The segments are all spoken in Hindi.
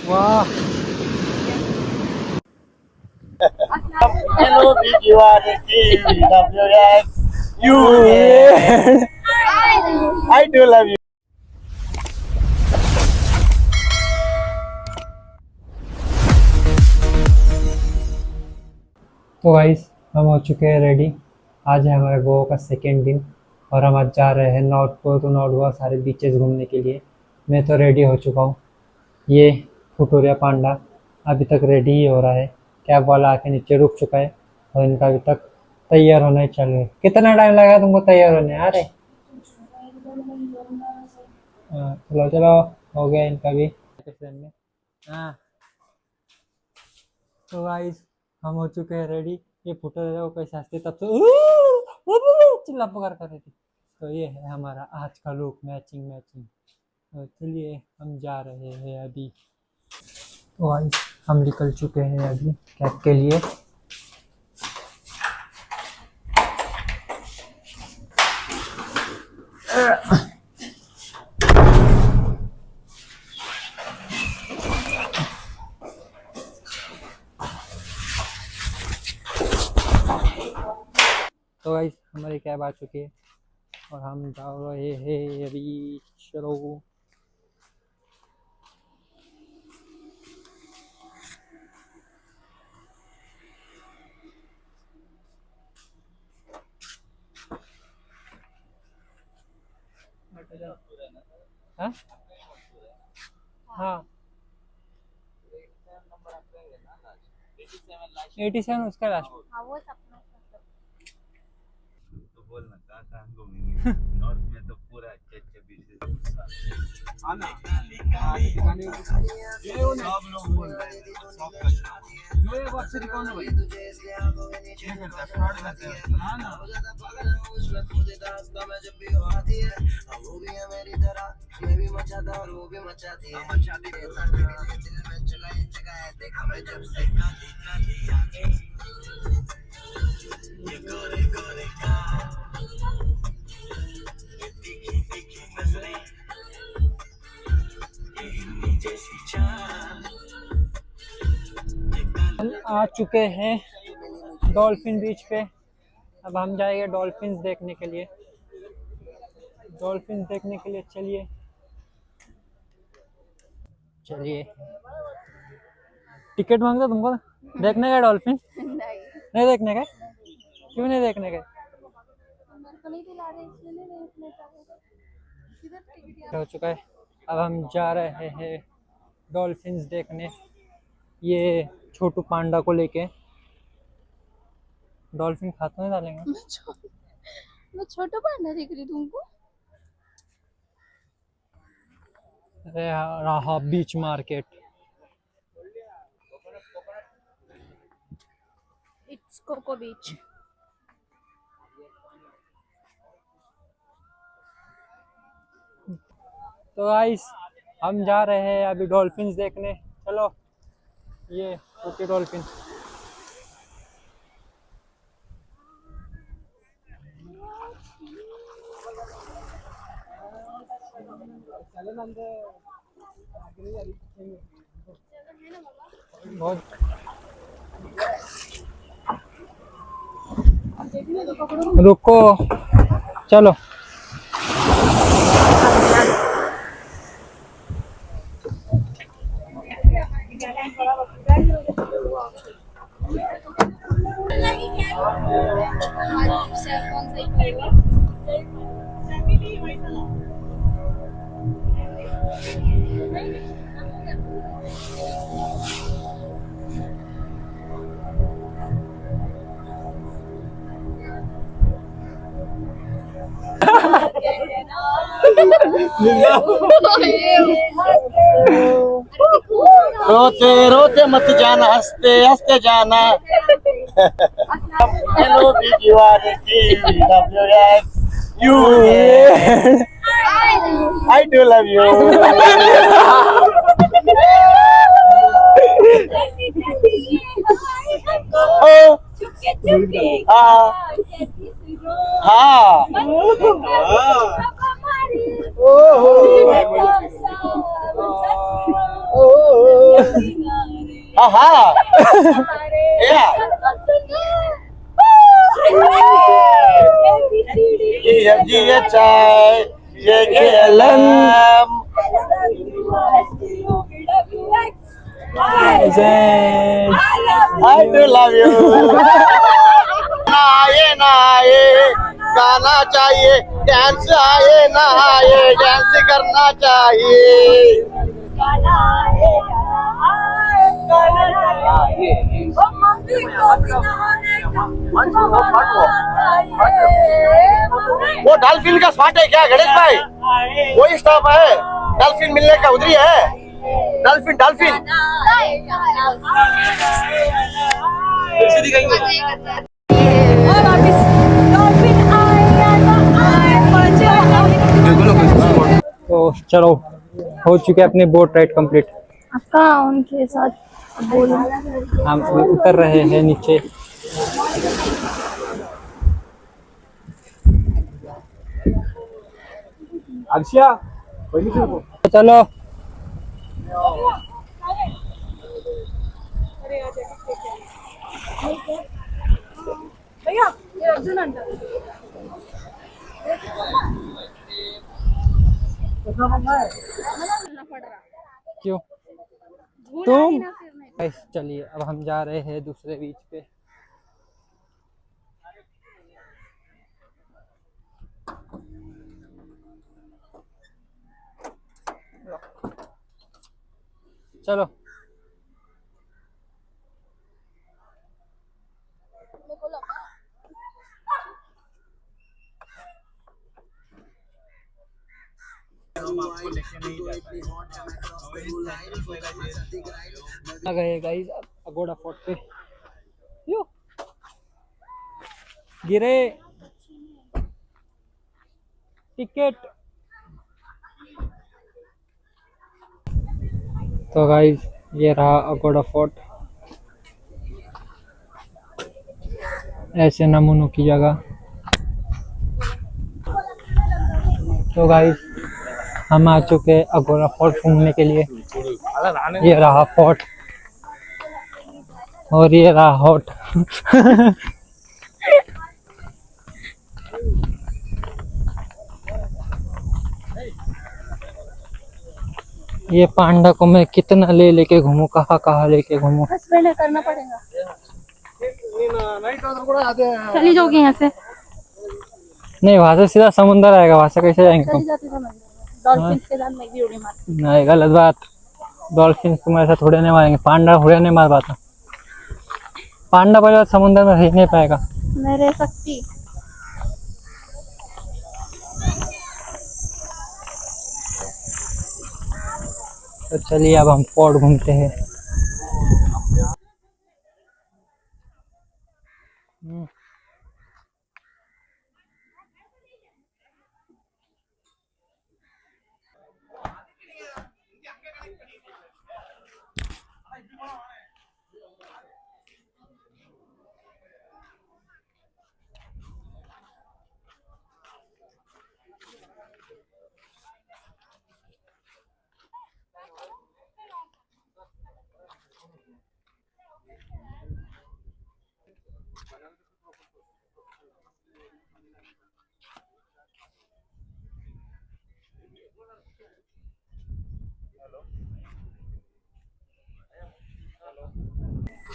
वाह Hello, BGWS. You. I do love you. तो गाइस हम हो चुके हैं रेडी। आज है हमारे गोवा का सेकेंड दिन और हम आज जा रहे हैं नॉर्थ पोल तो नॉर्थ गोवा सारे बीचेस घूमने के लिए। मैं तो रेडी हो चुका हूँ। ये फुटोरिया पांडा अभी तक रेडी ही हो रहा है। कैब वाला आके नीचे रुक चुका है और इनका अभी तक तैयार होना ही चल रहा है। कितना टाइम लगा तुमको तैयार होने? अरे चलो चलो, हो गया इनका भी। हाँ तो गाइस हम हो चुके हैं रेडी। ये फुटोरिया को कैसे हंसते तब से चिल्ला पुकार कर रही थी। तो ये है हमारा आज का लुक, मैचिंग मैचिंग। तो चलिए हम जा रहे हैं अभी। तो गाइस हम निकल चुके हैं अभी कैब के लिए। तो गाइस हमारी कैब आ चुकी है और हम जा रहे हैं अभी। चलो हाँ हाँ 87 उसका लास्ट। तो बोलना कहाँ घूमेंगे नॉर्थ में तो पूरा अच्छे अच्छे बीचेस सब लोग बोल रहे हैं सब का जो ये बात से कौन है भाई क्या करता है फ्रॉड करता है हाँ ना उसमें खुद दास्ता में जब भी आती है वो भी है मेरी तरह मैं भी मचाता और वो भी मचाती है मचाती है दिल में जगह है देखा मैं जब से ये गोरे गोरे का दिखी दिखी नजरें हम आ चुके हैं डॉल्फिन बीच पे। अब हम जाएंगे डॉल्फिन्स देखने के लिए। डॉल्फिन देखने के लिए चलिए चलिए। टिकट मांगता तुमको देखने का डॉल्फिन? नहीं देखने का? क्यों नहीं देखने का? हो चुका है। अब हम जा रहे हैं डॉल्फिन्स देखने, ये छोटू पांडा को लेके। डॉल्फिन खाते में डालेंगे। मैं छोटा पांडा देख रही तुमको। अरे रहा बीच मार्केट। इट्स कोको बीच। तो गाइस हम जा रहे हैं अभी डॉल्फिन्स देखने। चलो ये ओके डॉल्फिन। बहुत रुको चलो। रोते रोते मत जाना हंसते हंसते जाना hello BGWS. You. I do love you. Oh. हाँ हाँ हाँ या ये चाय ये Callum I do love you ना आए गाना चाहिए डांस आए ना आए डांस करना चाहिए वो डॉल्फिन का स्पॉट है क्या गणेश भाई वही स्टॉप है डॉल्फिन मिलने का उधरी है डॉल्फिन डॉल्फिन तो चलो हो चुके अपने बोट राइड कंप्लीट। आपका उनके साथ बोलो। हम उतर रहे हैं नीचे। अर्शिया चलो क्यों तुम चलिए अब हम जा रहे हैं दूसरे बीच पे। चलो आ गए गाइस अगोड़ा फोर्ट पे। यो गिरे टिकट। तो गाइस ये रहा अगोड़ा फोर्ट। ऐसे नमूनों की जगह। तो गाइस हम आ चुके हैं अगोड़ा फोर्ट घूमने के लिए। ये रहा फोर्ट और ये रहा हॉट। ये पांडा को मैं कितना ले लेके घूमू कहाँ कहाँ लेके घूमू। हस्बैंड करना पड़ेगा। चली जाओगी यहाँ से? नहीं वहां से सीधा समुंदर आएगा वहां से कैसे जाएंगे तुम? डॉल्फिन के साथ मैं भी उड़ी मार। नहीं गलत बात। डॉल्फिन तुम्हारे साथ थोड़े नहीं मारेंगे। पांडा थोड़े नहीं मार पाता। पांडा पहले समुद्र में रह नहीं पाएगा। मैं रह सकती। तो चलिए अब हम फोर्ट घूमते हैं।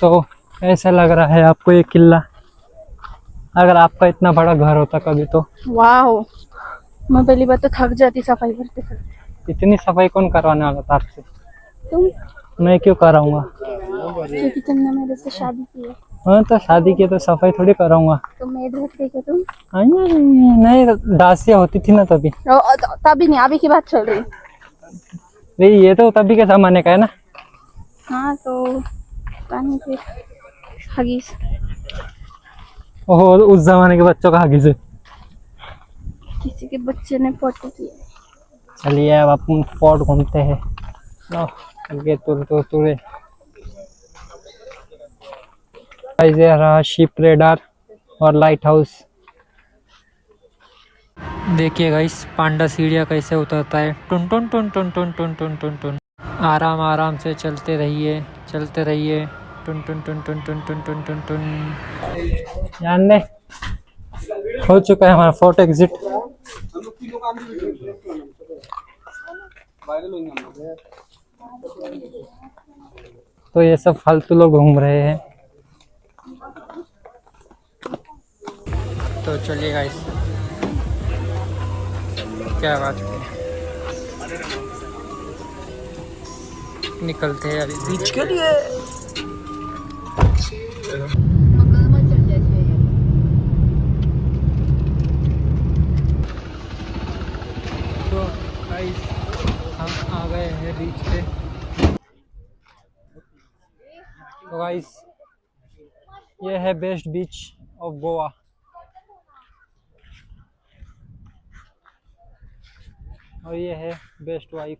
तो ऐसा लग रहा है आपको ये किला? अगर आपका इतना बड़ा घर होता कभी तो। वाह मैं पहली बार तो थक जाती सफाई करते करते। इतनी सफाई कौन करवाने वाला था आपसे? तुम? मैं क्यों कराऊंगा? क्योंकि तुमने मेरे से शादी की है। हाँ तो शादी की तो सफाई थोड़ी कराऊंगा। तो मेड रखते क्या तुम? नहीं दासियाँ होती थी ना तभी। तभी नहीं अभी की बात चल रही। नहीं ये तो तभी के जमाने का है ना। हाँ तो पानी फिर हगीज। ओहो उस जमाने के बच्चों का हगीज है। किसी के बच्चे ने पोटी किया। चलिए अब अपन फोर्ट घूमते हैं। लो आगे तुरे रहा शिप रेडार और लाइट हाउस। देखिए गाइस पांडा सीढ़ियाँ कैसे उतरता है। टुन टुन टुन टुन टुन टुन टुन टुन टुन। आराम आराम से चलते रहिए, चलते रहिए। टुन टुन टुन टुन टुन टुन टुन टुन टुन। जानने हो चुका है हमारा फोर्ट एग्जिट। तो ये सब फालतू लोग घूम रहे हैं। तो चलिए गाइस, क्या बात है, निकलते हैं अभी बीच के लिए। तो गाइस हम आ गए हैं बीच पे। तो गाइस ये है बेस्ट बीच ऑफ गोवा। और ये है बेस्ट वाइफ।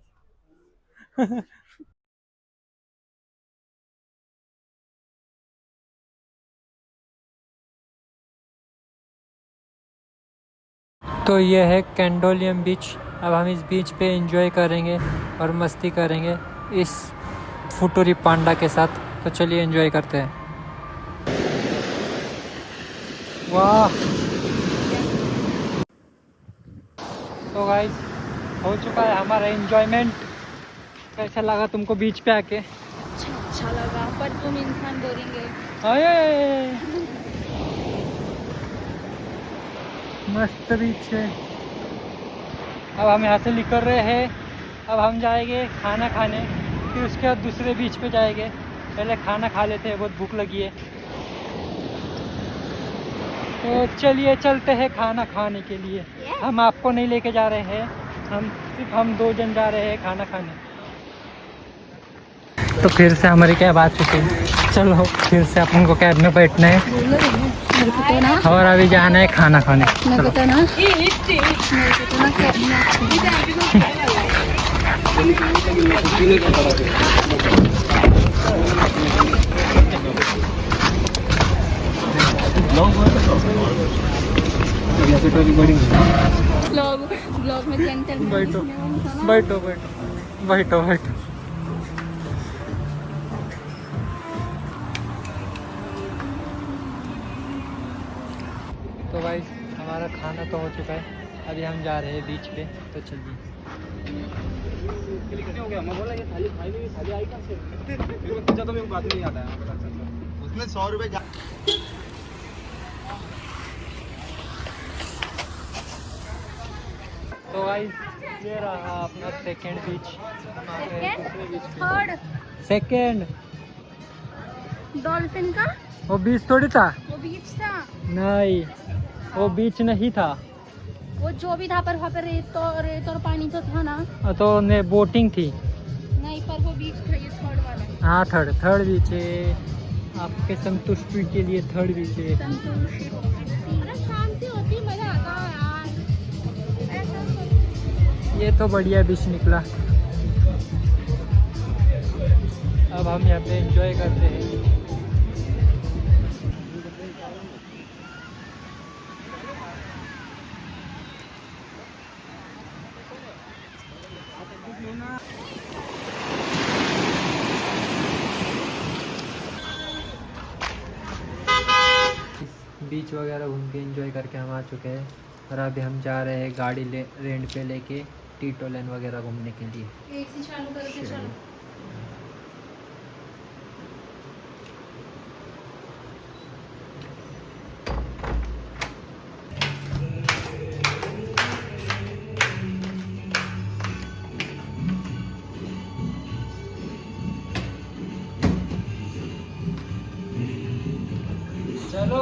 तो ये है कैंडोलियम बीच। अब हम इस बीच पे एंजॉय करेंगे और मस्ती करेंगे इस फुटूरी पांडा के साथ। तो चलिए एंजॉय करते हैं। वाह। तो गाइस हो चुका है हमारा एंजॉयमेंट। कैसा लगा तुमको बीच पे आके? अच्छा लगा, पर तुम इंसान बोरिंग है। आये मस्त बीच है। अब हम यहाँ से निकल रहे हैं। अब हम जाएंगे खाना खाने, फिर उसके बाद दूसरे बीच पे जाएंगे। पहले खाना खा लेते हैं, बहुत भूख लगी है। तो चलिए चलते हैं खाना खाने के लिए। हम आपको नहीं लेके जा रहे हैं, सिर्फ हम 2 जन जा रहे हैं खाना खाने। तो फिर से हमारी कैब आ चुकी है। चलो फिर से अपन को कैब में बैठना है और अभी जाना है खाना खाने। ब्लॉग में बैठो बैठो बैठो बैठो बैठो। तो भाई हमारा खाना तो हो चुका है, अभी हम जा रहे हैं बीच पे। तो चलिए। उसमें 100 रुपए। तो भाई ये रहा अपना सेकेंड बीच। थर्ड सेकेंड डॉल्फिन का वो बीच थोड़ी था। वो बीच था। नहीं वो बीच नहीं था। वो जो भी था, पर वहाँ पे रेत और पानी तो था ना। तो ने बोटिंग थी। नहीं, पर वो बीच था, ये थर्ड वाला। हाँ थर्ड बीच है। आपके संतुष्टि के लिए थर्ड बीच है। अरे शांति होती, मजा आता है यार। ये तो बढ़िया बीच निकला। अब हम यहाँ पे एंजॉय करते हैं। बीच वगैरह घूम के एंजॉय करके हम आ चुके हैं और अभी हम जा रहे हैं गाड़ी रेंट पे लेके टीटोलेन वगैरह घूमने के लिए। एसी चालू करके चलो। चलो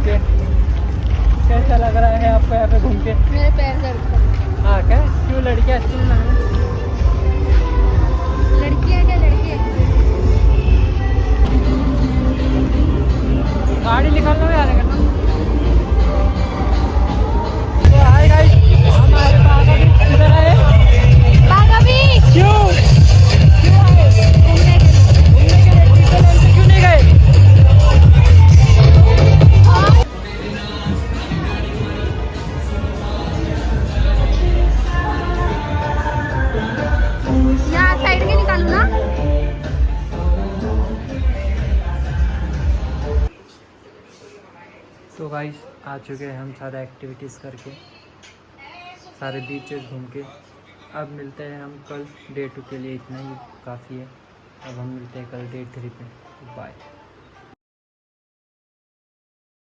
के। कैसा लग रहा है आपको यहाँ पे घूम के? मेरे पैर दर्द कर रहे हैं। हाँ क्या, क्यों लड़कियाँ अच्छी नहीं लग रही? लड़कियाँ क्या लड़के? गाड़ी निकालना भी आने करना। तो हाय गाइस, हमारे बागा भी किधर आए? बागा बीच क्यों क्यों आए? घूमने के लिए। घूमने के लिए। टीचर से क्यों नहीं गए? यहाँ साइड के निकालू ना? तो गाइस आ चुके हैं हम सारे एक्टिविटीज़ करके, सारे बीचेस घूम के। अब मिलते हैं हम कल डे 2 के लिए, इतना ही काफ़ी है। अब हम मिलते हैं कल डे 3 पे। बाय।